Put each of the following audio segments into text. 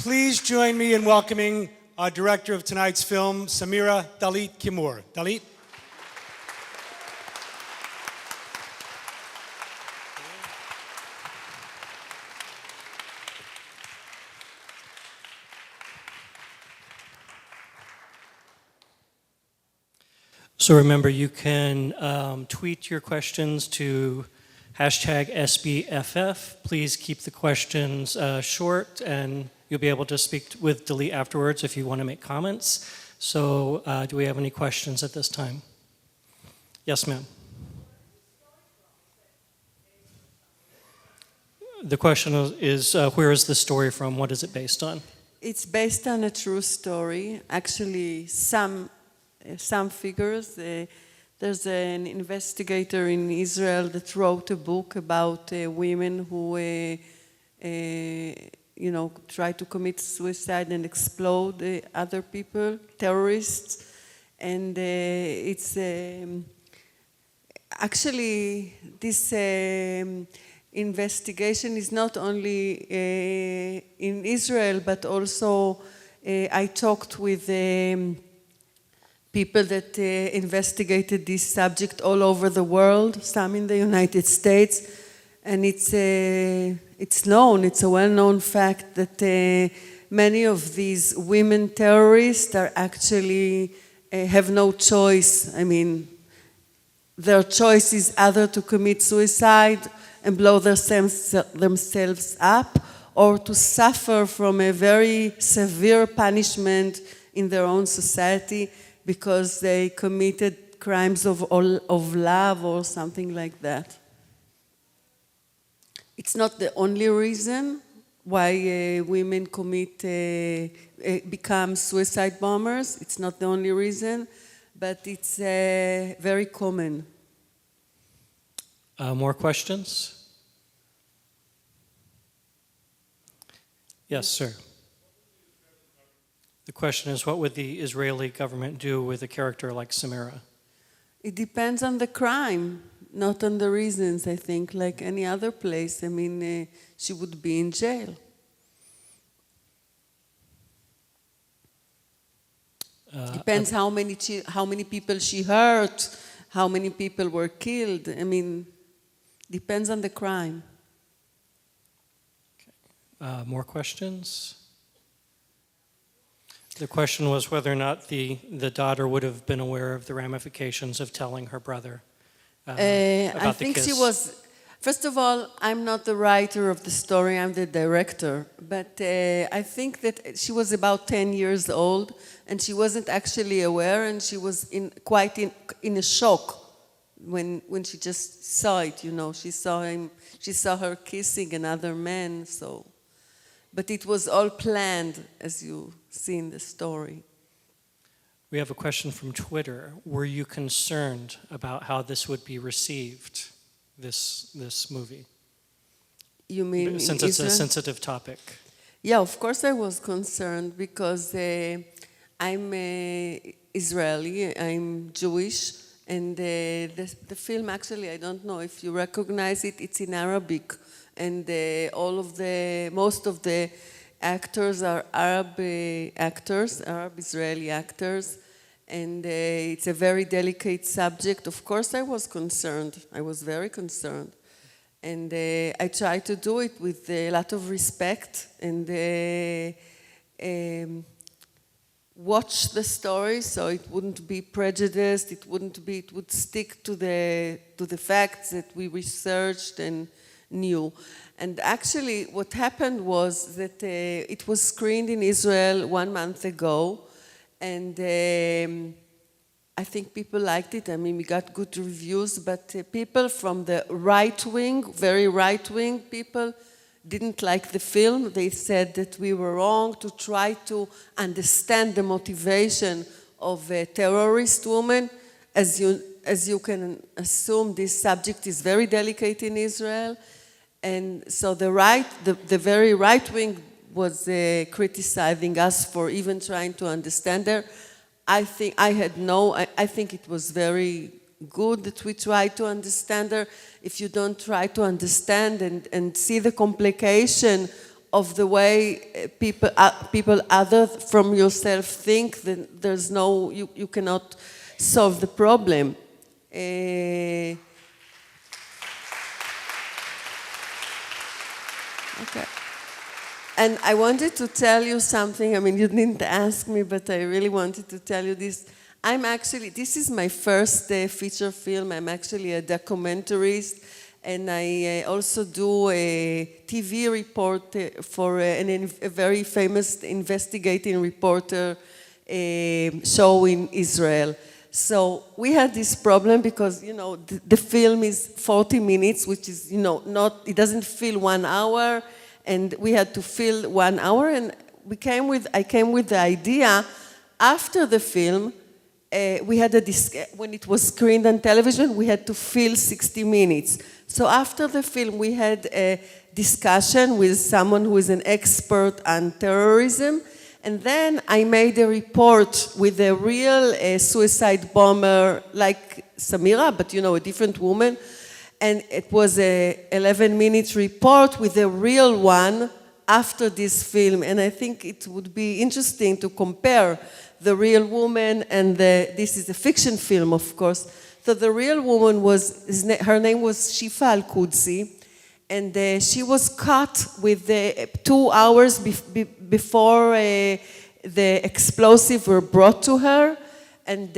Please join me in welcoming our director of tonight's film, Samira Dalit Kimur. Dalit. So remember, you can tweet your questions to #SBFF. Please keep the questions short, and you'll be able to speak with Dalit afterwards if you want to make comments. So do we have any questions at this time? Yes, ma'am. The question is where is the story from? What is it based on? It's based on a true story. Actually, some figures. There's an investigator in Israel that wrote a book about women who, try to commit suicide and explode other people, terrorists. And it's actually this investigation is not only in Israel, but also I talked with people that investigated this subject all over the world, some in the United States, and it's known, it's a well-known fact that many of these women terrorists are actually have no choice. I mean, their choice is either to commit suicide and blow themselves up, or to suffer from a very severe punishment in their own society because they committed crimes of love or something like that. It's not the only reason why women become suicide bombers. It's not the only reason, but it's very common. More questions? Yes, sir. The question is, what would the Israeli government do with a character like Samira? It depends on the crime, not on the reasons, I think, like any other place. I mean, she would be in jail. Depends how many people she hurt, how many people were killed. I mean, depends on the crime. Okay. More questions? The question was whether or not the daughter would have been aware of the ramifications of telling her brother about I think the kiss. she was. First of all, I'm not the writer of the story, I'm the director. But I think that she was about 10 years old, and she wasn't actually aware, and she was quite in a shock when she just saw it, you know. She saw her kissing another man, so. But it was all planned, as you see in the story. We have a question from Twitter. Were you concerned about how this would be received, this movie? You mean since it's a sensitive topic? Yeah, of course I was concerned because I'm Israeli, I'm Jewish, and the film actually, I don't know if you recognize it, it's in Arabic. And most of the actors are Arab Israeli actors, and it's a very delicate subject. Of course I was concerned, I was very concerned. And I tried to do it with a lot of respect and watch the story so it wouldn't be prejudiced, it would stick to the facts that we researched and knew. And actually what happened was that it was screened in Israel 1 month ago, and I think people liked it. I mean, we got good reviews, but people from the right wing, very right wing people, didn't like the film. They said that we were wrong to try to understand the motivation of a terrorist woman. As you can assume, this subject is very delicate in Israel. And so the very right wing was criticizing us for even trying to understand her. I think it was very good that we tried to understand her. If you don't try to understand and see the complication of the way people other from yourself think, then there's no, you cannot solve the problem. Okay. And I wanted to tell you something. I mean, you didn't ask me, but I really wanted to tell you this. This is my first feature film. I'm actually a documentarist, and I also do a TV report for a very famous investigating reporter show in Israel. So we had this problem because, you know, the film is 40 minutes, which is, you know, it doesn't fill 1 hour, and we had to fill 1 hour, and I came with the idea after the film. We had when it was screened on television, we had to fill 60 minutes. So after the film, we had a discussion with someone who is an expert on terrorism, and then I made a report with a real suicide bomber like Samira, but you know, a different woman. And it was a 11-minute report with a real one after this film. And I think it would be interesting to compare the real woman and this is a fiction film, of course. So the real woman her name was Shifa Al-Qudsi, and she was caught with 2 hours before the explosive were brought to her, and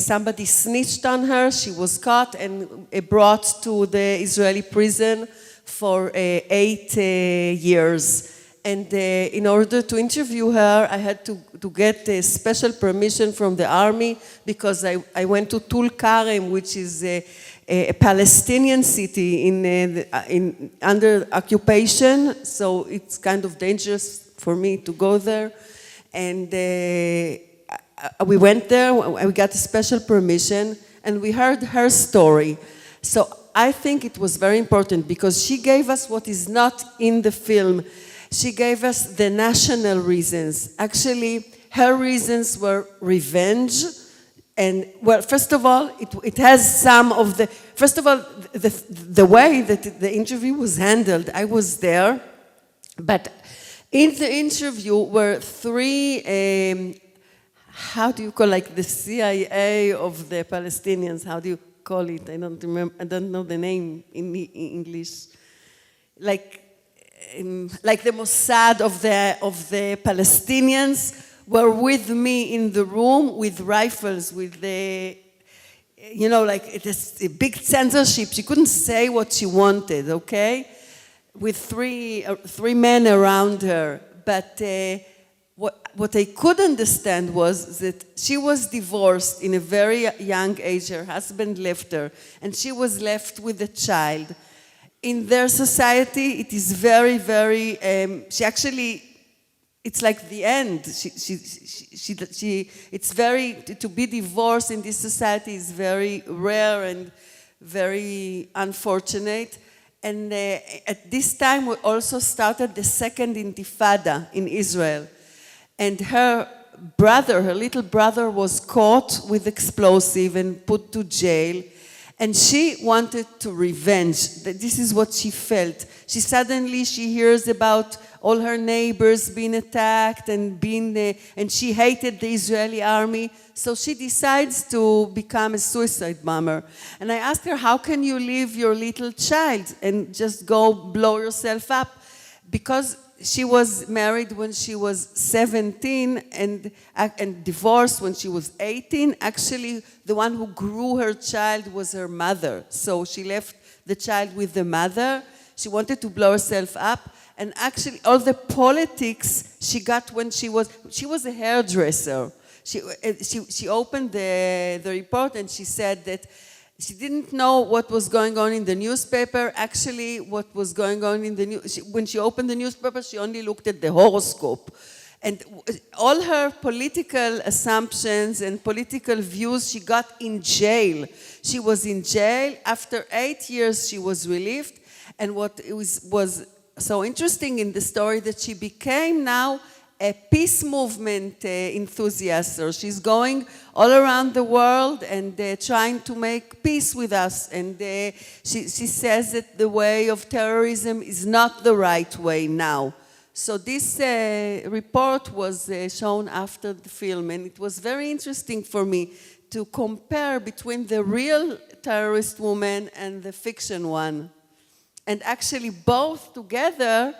somebody snitched on her. She was caught and brought to the Israeli prison for 8 years. And in order to interview her, I had to get a special permission from the army, because I went to Tul Karem, which is a Palestinian city under occupation. So it's kind of dangerous for me to go there. And we went there, we got a special permission, and we heard her story. So I think it was very important, because she gave us what is not in the film. She gave us the national reasons. Actually, her reasons were revenge. And, well, first of all, it has some of the... First of all, the way that the interview was handled, I was there. But in the interview were 3... how do you call, like, the CIA of the Palestinians? How do you call it? I don't remember. I don't know the name in English. Like the Mossad of the Palestinians were with me in the room with rifles, with you know, like it is a big censorship. She couldn't say what she wanted, okay? With three men around her. But what I could understand was that she was divorced in a very young age. Her husband left her, and she was left with a child. In their society, it is very, very, she actually, it's like the end. It's very, to be divorced in this society is very rare and very unfortunate. And at this time, we also started the second intifada in Israel. And her brother, her little brother, was caught with explosive and put to jail. And she wanted to revenge. This is what she felt. She hears about all her neighbors being attacked and she hated the Israeli army. So she decides to become a suicide bomber. And I asked her, how can you leave your little child and just go blow yourself up? Because she was married when she was 17 and divorced when she was 18. Actually, the one who grew her child was her mother. So she left the child with the mother. She wanted to blow herself up. And actually, all the politics she got when she was a hairdresser. She opened the report and she said that she didn't know what was going on in the newspaper. Actually, what was going on in the news, when she opened the newspaper, she only looked at the horoscope. And all her political assumptions and political views, she got in jail. She was in jail. After 8 years, she was relieved. And what was so interesting in the story, that she became now a peace movement enthusiast. So she's going all around the world and trying to make peace with us. And she says that the way of terrorism is not the right way now. So this report was shown after the film, and it was very interesting for me to compare between the real terrorist woman and the fiction one. And actually both together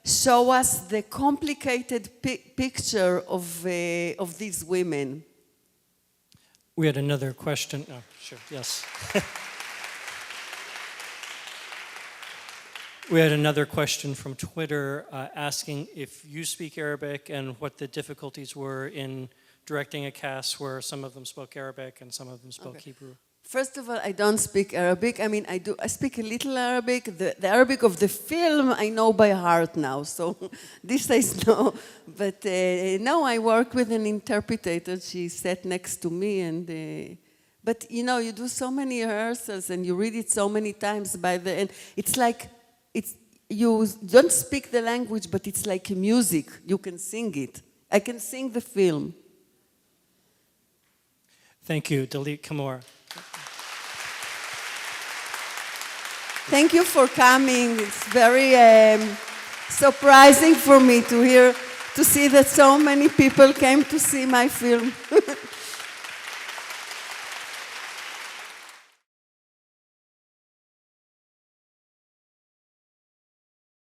show us the complicated picture of these women. We had another question. Oh, sure, yes. We had another question from Twitter asking if you speak Arabic and what the difficulties were in directing a cast where some of them spoke Arabic and some of them spoke Hebrew. First of all, I don't speak Arabic. I mean, I speak a little Arabic. The Arabic of the film I know by heart now, so this I know. But now I work with an interpreter. She sat next to me, and but you know, you do so many rehearsals and you read it so many times by the end. It's like you don't speak the language, but it's like music. You can sing it. I can sing the film. Thank you, Dalit Kimor. Thank you for coming. It's very surprising for me to see that so many people came to see my film.